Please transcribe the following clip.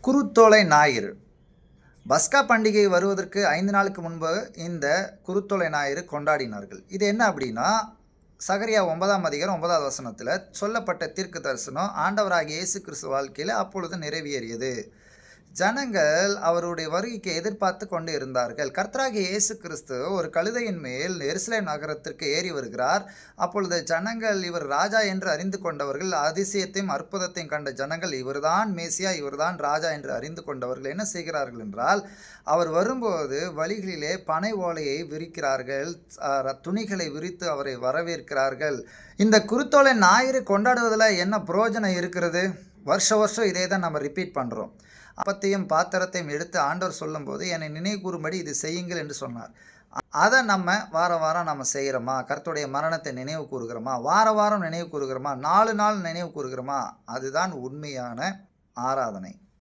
குருத்தோலை ஞாயிறு. பஸ்கா பண்டிகை வருவதற்கு 5 நாளுக்கு முன்பு இந்த குருத்தோலை ஞாயிறு கொண்டாடினார்கள். இது என்ன அப்படின்னா, சகரியா 9ஆம் அதிகாரம் 9வது வசனத்தில் சொல்லப்பட்ட தீர்க்க தரிசனம் ஆண்டவராகிய இயேசு கிறிஸ்து வாழ்க்கையில் அப்பொழுது நிறைவேறியது. ஜனங்கள் அவருடைய வருகைக்கு எதிர்பார்த்து கொண்டு இருந்தார்கள். கர்த்தராகிய இயேசு கிறிஸ்து ஒரு கழுதையின் மேல் எருசலேம் நகரத்திற்கு ஏறி வருகிறார். அப்பொழுது ஜனங்கள் இவர் ராஜா என்று அறிந்து கொண்டவர்கள், அதிசயத்தையும் அற்புதத்தையும் கண்ட ஜனங்கள் இவர்தான் மேசியா, இவர்தான் ராஜா என்று அறிந்து கொண்டவர்கள் என்ன செய்கிறார்கள் என்றால், அவர் வரும்போது வழிகளிலே பனை ஓலையை விரிக்கிறார்கள், துணிகளை விரித்து அவரை வரவேற்கிறார்கள். இந்த குருத்தோலை ஞாயிறு கொண்டாடுவதில் என்ன பிரயோஜனம் இருக்கிறது? வருஷம் இதே தான் நம்ம ரிப்பீட் பண்ணுறோம். அப்பத்தையும் பாத்திரத்தையும் எடுத்து ஆண்டவர் சொல்லும்போது என்னை நினைவு கூறும்படி இது செய்யுங்கள் என்று சொன்னார். அதை நம்ம வாரம் நம்ம செய்கிறோமா? கர்த்தருடைய மரணத்தை நினைவு கூறுகிறோமா? வாரம் நினைவு கூறுகிறோமா? 4 நாள் நினைவு கூறுகிறோமா? அதுதான் உண்மையான ஆராதனை.